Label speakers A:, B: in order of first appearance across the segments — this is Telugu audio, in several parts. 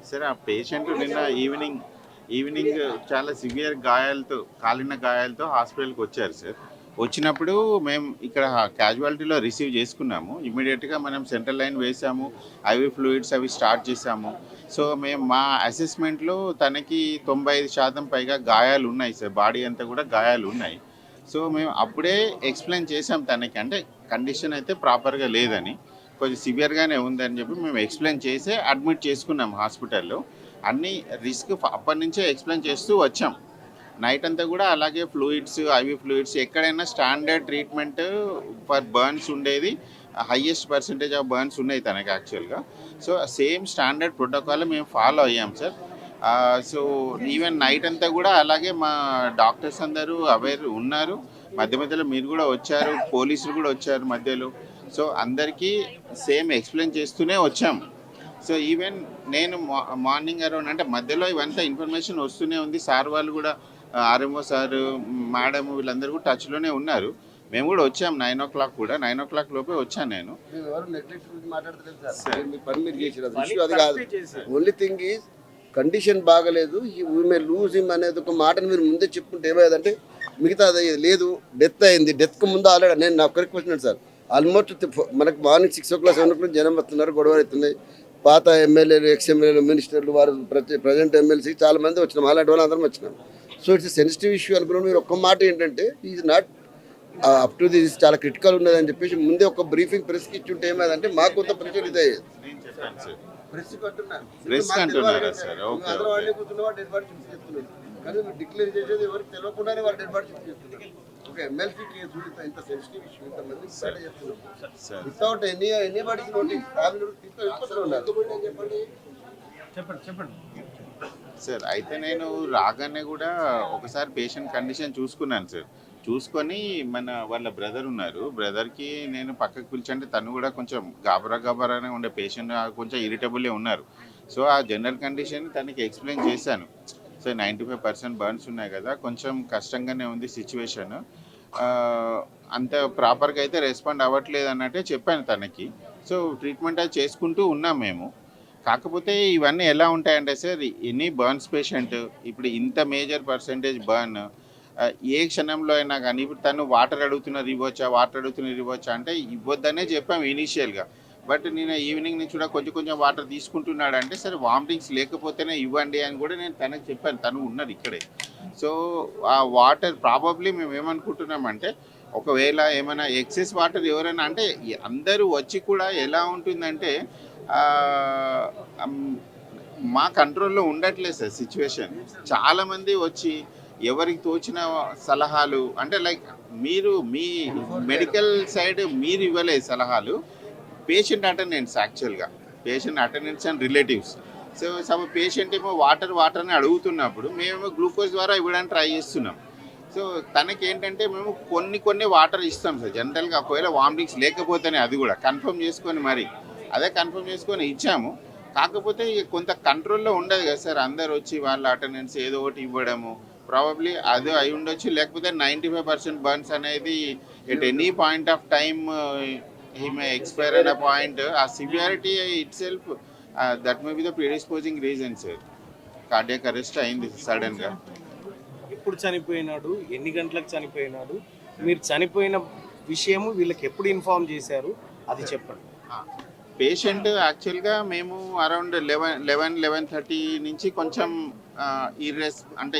A: సరే ఆ పేషెంట్ నిన్న ఈవినింగ్ ఈవినింగ్ చాలా సివియర్ గాయాలతో కాలిన గాయాలతో హాస్పిటల్కి వచ్చారు సార్. వచ్చినప్పుడు మేము ఇక్కడ క్యాజువాలిటీలో రిసీవ్ చేసుకున్నాము. ఇమ్మీడియట్గా మనం సెంట్రల్ లైన్ వేసాము, ఐవి ఫ్లూయిడ్స్ అవి స్టార్ట్ చేసాము. సో మేము మా అసెస్మెంట్లో తనకి 95% పైగా గాయాలు ఉన్నాయి సార్. బాడీ అంతా కూడా గాయాలు ఉన్నాయి. సో మేము అప్పుడే ఎక్స్ప్లెయిన్ చేసాం తనకి, అంటే కండిషన్ అయితే ప్రాపర్గా లేదని, కొంచెం సివియర్గానే ఉందని చెప్పి మేము ఎక్స్ప్లెయిన్ చేసి అడ్మిట్ చేసుకున్నాం హాస్పిటల్లో. అన్ని రిస్క్ అప్పటి నుంచే ఎక్స్ప్లెయిన్ చేస్తూ వచ్చాం. నైట్ అంతా కూడా అలాగే ఫ్లూయిడ్స్, ఐవి ఫ్లూయిడ్స్, ఎక్కడైనా స్టాండర్డ్ ట్రీట్మెంట్ ఫర్ బర్న్స్ ఉండేది. హయ్యెస్ట్ పర్సంటేజ్ ఆఫ్ బర్న్స్ ఉన్నాయి తనకి యాక్చువల్గా. సో సేమ్ స్టాండర్డ్ ప్రోటోకాల్ మేము ఫాలో అయ్యాం సార్. సో ఈవెన్ నైట్ అంతా కూడా అలాగే మా డాక్టర్స్ అందరూ అవేర్ ఉన్నారు. మధ్య మధ్యలో మీరు కూడా వచ్చారు, పోలీసులు కూడా వచ్చారు మధ్యలో. సో అందరికీ సేమ్ ఎక్స్ప్లెయిన్ చేస్తూనే వచ్చాం. సో ఈవెన్ నేను మార్నింగ్ అరౌండ్, అంటే మధ్యలో ఇవంతా ఇన్ఫర్మేషన్ వస్తూనే ఉంది. సార్ వాళ్ళు కూడా, ఆర్ఎంఓ సారు, మేడం, వీళ్ళందరూ కూడా టచ్లోనే ఉన్నారు. మేము కూడా వచ్చాం 9 o'clock కూడా. 9 o'clock లోపే వచ్చాను నేను.
B: అది కాదు. ఓన్లీ థింగ్ ఈజ్ కండిషన్ బాగలేదు, వీ మే లూజ్ హిమ్ అనేది ఒక మాటను మీరు ముందే చెప్పుకుంటే ఏమైందంటే మిగతా అది లేదు. డెత్ అయింది. డెత్కు ముందు ఆల్రెడీ నేను నా ఒక్కరికి క్వశ్చన్ సార్, ఆల్మోస్ట్ మనకు మార్నింగ్ 6 o'clock 7 o'clock జనం వస్తున్నారు, గొడవలు అవుతున్నాయి. పాత ఎమ్మెల్యేలు, ఎమ్మెల్యేలు, మినిస్టర్లు, వారు ప్రజెంట్ ఎమ్మెల్సీ చాలా మంది వచ్చినాం, అలాంటి వాళ్ళు అందరం వచ్చినాం. సో ఇట్స్ సెన్సిటివ్ ఇష్యూ అనుకున్నాం. మీరు ఒక్క మాట ఏంటంటే is not up to this, చాలా క్రిటికల్ ఉన్నదని చెప్పేసి ముందే ఒక బ్రీఫింగ్ ప్రెస్కి ఇచ్చుంటే ఏమైందంటే మాకు కొంత ప్రెషర్ ఇదే కానీ డిక్లేర్ చేసేది ఎవరికి తెలియకుండానే వాళ్ళు డెడ్ బాడీ చెప్తున్నారు. ఒక ఎమ్మెల్సీ కేసు ఇంత సెన్సిటివ్ ఇష్యూ, ఇంతమంది చెప్తున్నారు వితౌట్ ఎనీబడీస్ నోటీస్,
C: చెప్పండి
A: సార్. అయితే నేను రాగానే కూడా ఒకసారి పేషెంట్ కండిషన్ చూసుకున్నాను సార్. చూసుకొని వాళ్ళ బ్రదర్ ఉన్నారు, బ్రదర్కి నేను పక్కకు పిలిచంటే తను కూడా కొంచెం గాబరానే ఉండే పేషెంట్, కొంచెం ఇరిటబుల్లే ఉన్నారు. సో ఆ జనరల్ కండిషన్ తనకి ఎక్స్ప్లెయిన్ చేశాను. సో 95% బర్న్స్ ఉన్నాయి కదా, కొంచెం కష్టంగానే ఉంది సిచ్యువేషన్, అంత ప్రాపర్గా అయితే రెస్పాండ్ అవ్వట్లేదు అన్నట్టే చెప్పాను తనకి. సో ట్రీట్మెంట్ అది చేసుకుంటూ ఉన్నాం మేము. కాకపోతే ఇవన్నీ ఎలా ఉంటాయంటే సార్, ఎనీ బర్న్స్ పేషెంట్ ఇప్పుడు ఇంత మేజర్ పర్సంటేజ్ బర్న్, ఏ క్షణంలో అయినా కానీ, ఇప్పుడు తను వాటర్ అడుగుతున్నారు ఇవ్వచ్చా అంటే ఇవ్వద్దనే చెప్పాము ఇనీషియల్గా. బట్ నేను ఈవినింగ్ నుంచి కూడా కొంచెం వాటర్ తీసుకుంటున్నాడు అంటే, సరే వామిటింగ్స్ లేకపోతేనే ఇవ్వండి అని కూడా నేను తనకు చెప్పాను. తను ఉన్నది ఇక్కడే. సో ఆ వాటర్ ప్రాబబ్లీ మేము ఏమనుకుంటున్నామంటే, ఒకవేళ ఏమైనా ఎక్సెస్ వాటర్ ఎవరైనా అంటే, అందరూ వచ్చి కూడా ఎలా ఉంటుందంటే మా కంట్రోల్లో ఉండట్లేదు సార్ సిచ్యువేషన్. చాలామంది వచ్చి ఎవరికి తోచిన సలహాలు, అంటే లైక్ మీరు మీ మెడికల్ సైడ్ మీరు ఇవ్వలేదు సలహాలు, పేషెంట్ అటెండెన్స్ యాక్చువల్గా, patient attendance and relatives. So some patient ఏమో వాటర్ని అడుగుతున్నప్పుడు మేమేమో గ్లూకోజ్ ద్వారా ఇవ్వడానికి ట్రై చేస్తున్నాం. సో తనకి ఏంటంటే మేము కొన్ని వాటర్ ఇస్తాం సార్ జనరల్గా, ఒకవేళ వామిటింగ్స్ లేకపోతేనే, అది కూడా కన్ఫర్మ్ చేసుకొని ఇచ్చాము. కాకపోతే కొంత కంట్రోల్లో ఉండదు కదా సార్, అందరు వచ్చి వాళ్ళ అటెండెన్స్ ఏదో ఒకటి ఇవ్వడము, ప్రాబబ్లీ అది అయి ఉండొచ్చు. లేకపోతే 95% బర్న్స్ అనేది at any point of time he may expire అనే పాయింట్, ఆ severity it self that may be the predisposing reason sir. Cardiac arrest అయింది సడన్గా.
C: ఎప్పుడు చనిపోయినాడు, ఎన్ని గంటలకు చనిపోయినాడు, మీరు చనిపోయిన విషయము వీళ్ళకి ఎప్పుడు ఇన్ఫార్మ్ చేశారు, అది చెప్పండి.
A: పేషెంట్ యాక్చువల్గా మేము అరౌండ్ 11:30 నుంచి కొంచెం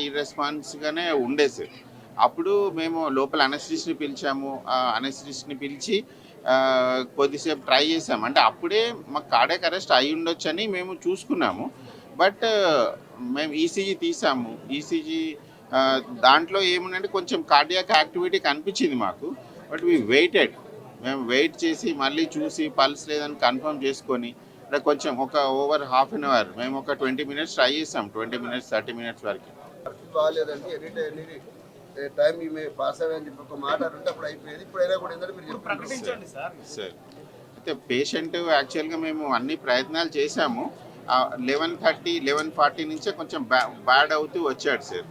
A: ఇర్రెస్పాన్స్గానే ఉండే సార్. అప్పుడు మేము లోపల అనస్థిస్ట్ని పిలిచాము. అనస్థిస్ట్ని పిలిచి కొద్దిసేపు ట్రై చేసాము. అంటే అప్పుడే మాకు కార్డియాక్ అరెస్ట్ అయి ఉండొచ్చని మేము చూసుకున్నాము. బట్ మేము ఈసీజీ తీసాము. ఈసీజీ దాంట్లో ఏముందంటే కొంచెం కార్డియాక్ యాక్టివిటీ కనిపించింది మాకు. బట్ మేము వెయిట్ చేసి మళ్ళీ చూసి పల్స్ లేదని కన్ఫర్మ్ చేసుకొని కొంచెం ఒక ఓవర్ హాఫ్ అన్ అవర్ మేము ఒక 20 minutes ట్రై చేసాం, 20 minutes 30 minutes వరకు.
B: బాగాలేదండి, ఎనీ టైం ఈమె పాస్ అయ్యని చెప్పి ఒక మాట ఉంటే అప్పుడు అయిపోయేది. ఇప్పుడైనా కూడా ఏంటంటే మీరు
C: ప్రకటించండి సార్.
A: అయితే పేషెంట్ యాక్చువల్గా మేము అన్ని ప్రయత్నాలు చేశాము. 11:30 11:40 నుంచే కొంచెం బ్యాడ్ అవుతూ వచ్చాడు సార్.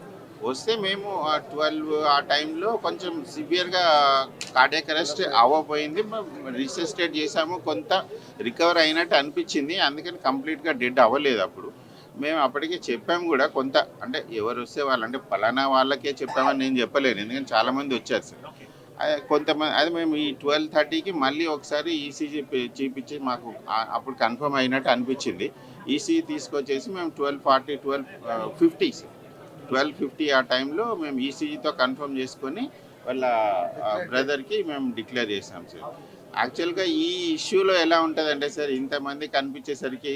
A: వస్తే మేము 12 ఆ టైంలో కొంచెం సివియర్గా కార్డియాక్ అరెస్ట్ అవ్వబోయింది. రిసెస్టేట్ చేసాము, కొంత రికవర్ అయినట్టు అనిపించింది. అందుకని కంప్లీట్గా డెడ్ అవ్వలేదు అప్పుడు. మేము అప్పటికే చెప్పాము కూడా కొంత, అంటే ఎవరు వస్తే వాళ్ళు అంటే పలానా వాళ్ళకే చెప్పామని నేను చెప్పలేను, ఎందుకంటే చాలామంది వచ్చారు సార్. కొంతమంది అది మేము ఈ 12:30కి మళ్ళీ ఒకసారి ఈసీజీ చూపించి మాకు అప్పుడు కన్ఫర్మ్ అయినట్టు అనిపించింది. ఈసీజీ తీసుకొచ్చేసి మేము 12:40 12:50 ఆ టైంలో మేము ఈసీజీతో కన్ఫర్మ్ చేసుకొని వాళ్ళ బ్రదర్కి మేము డిక్లేర్ చేసాం సార్. యాక్చువల్గా ఈ ఇష్యూలో ఎలా ఉంటుందంటే సార్, ఇంతమంది కనిపించేసరికి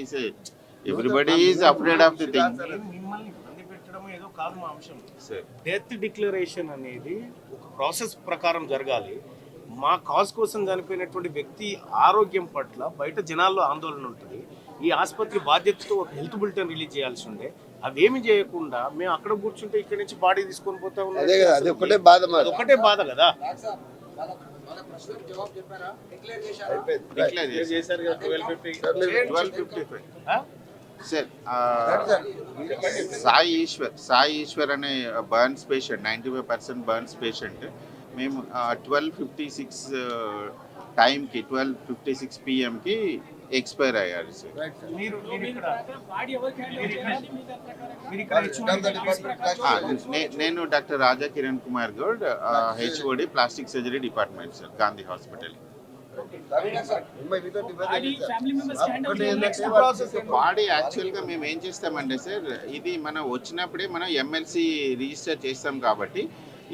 A: everybody is afraid of the thing.
C: మిమ్మల్ని ఇబ్బంది పెట్టడం ఏదో కాదు మా అంశం.
A: సార్
C: డెత్ డిక్లరేషన్ అనేది ఒక ప్రాసెస్ ప్రకారం జరగాలి. మా కాజ్ కోసం చనిపోయినటువంటి వ్యక్తి ఆరోగ్యం పట్ల బయట జనాల్లో ఆందోళన ఉంటుంది. ఈ ఆసుపత్రి బాధ్యతతో ఒక హెల్త్ బులెటిన్ రిలీజ్ చేయాల్సి ఉండే, అవేమి చేయకుండా మేము అక్కడ కూర్చుంటే ఇక్కడ నుంచి బాడీ తీసుకొని పోతా ఉన్నాం.
B: అదే కదా, అది ఒకటే బాధ మరి.
C: అది ఒకటే బాధ కదా.
A: డిక్లేర్ చేశారు కదా 12:55. సార్ సాయి ఈశ్వర్ అనే బర్న్స్ పేషెంట్, 95% బర్న్స్ పేషెంట్, మేము 12:56 టైంకి 12:56 పిఎంకి ఎక్స్పైర్ అయ్యారు సార్. నేను doctor Raja Kiran Kumar Goud, HOD plastic surgery department sir, Gandhi hospital. Body యాక్చువల్గా మేము ఏం చేస్తామంటే సార్, ఇది మనం వచ్చినప్పుడే మనం ఎమ్మెల్సీ రిజిస్టర్ చేస్తాం కాబట్టి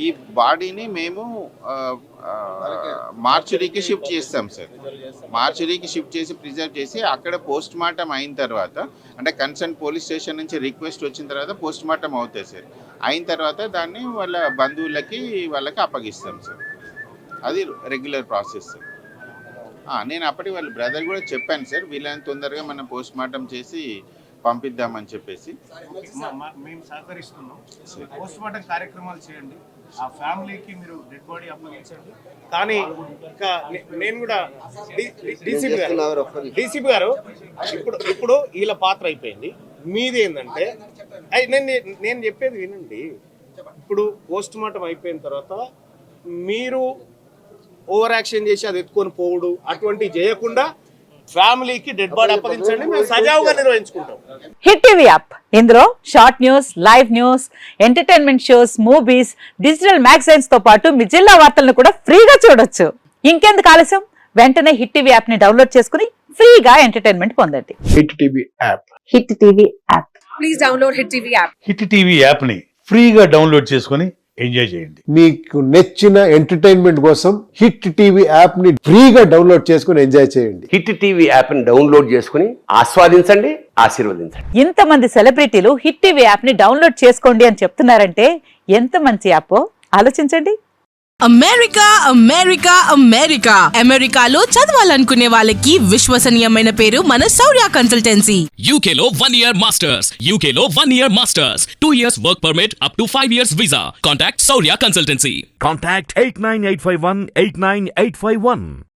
A: ఈ బాడీని మేము మార్చురీకి షిఫ్ట్ చేస్తాం సార్. మార్చురీకి షిఫ్ట్ చేసి ప్రిజర్వ్ చేసి అక్కడ పోస్ట్ మార్టం అయిన తర్వాత, అంటే కన్సర్న్ పోలీస్ స్టేషన్ నుంచి రిక్వెస్ట్ వచ్చిన తర్వాత పోస్ట్ మార్టం అవుతాయి సార్. అయిన తర్వాత దాన్ని వాళ్ళ బంధువులకి వాళ్ళకి అప్పగిస్తాం సార్. అది రెగ్యులర్ ప్రాసెస్ సార్. నేను అప్పటి వాళ్ళ బ్రదర్ కూడా చెప్పాను సార్, వీళ్ళని తొందరగా మనం పోస్ట్ మార్టం చేసి పంపిద్దామని చెప్పేసి.
C: మేము సహకరిస్తున్నాం. పోస్ట్ మార్టం కార్యక్రమాలు చేయండి, ఆ ఫ్యామిలీకి మీరు డెడ్ బాడీ అప్పగించండి. కానీ ఇంకా నేను కూడా డీసీపీ గారు ఇప్పుడు వీళ్ళ పాత్ర అయిపోయింది. మీది ఏంటంటే నేను చెప్పేది వినండి. ఇప్పుడు పోస్ట్ మార్టం అయిపోయిన తర్వాత మీరు ఓవర్ యాక్షన్ చేసి అది ఎత్తుకొని పోవుడు అటువంటివి చేయకుండా ఫ్యామిలీకి డెడ్ బాడీ అప్పగించండి, మేము సజావుగా నిర్వహించుకుంటాం.
D: హిట్ టీవీ యాప్, ఇందులో short news, live news, entertainment shows, movies, digital magazines తో పాటు మీ జిల్లా వార్తలను కూడా ఫ్రీగా చూడొచ్చు. ఇంకెందుకు ఆలస్యం, వెంటనే హిట్ టీవీ యాప్ ని డౌన్లోడ్ చేసుకుని ఫ్రీగా ఎంటర్టైన్మెంట్ పొందండి.
E: Hit TV app.
D: Hit TV app.
F: Please download hit TV app.
E: Hit TV app ని ఫ్రీగా డౌన్లోడ్ చేసుకొని ఎంజాయ్ చేయండి.
G: మీకు నచ్చిన ఎంటర్టైన్మెంట్ కోసం హిట్ టీవీ యాప్ ని ఫ్రీగా డౌన్లోడ్ చేసుకుని ఎంజాయ్ చేయండి.
H: హిట్ టీవీ యాప్ ని డౌన్లోడ్ చేసుకుని ఆస్వాదించండి, ఆశీర్వదించండి.
D: ఇంతమంది సెలబ్రిటీలు హిట్ టీవీ యాప్ ని డౌన్లోడ్ చేసుకోండి అని చెప్తున్నారంటే ఎంత మంచి యాప్ ఆలోచించండి.
F: అమెరికా అమెరికా అమెరికా అమెరికాలో చదవాలనుకునే వాళ్ళకి విశ్వసనీయమైన పేరు మన శౌర్య కన్సల్టెన్సీ.
I: UK లో 1 year masters, UK లో 1 year masters, 2 years work permit up to 5 years visa. Contact Saurya Consultancy.
J: Contact 89851 89851.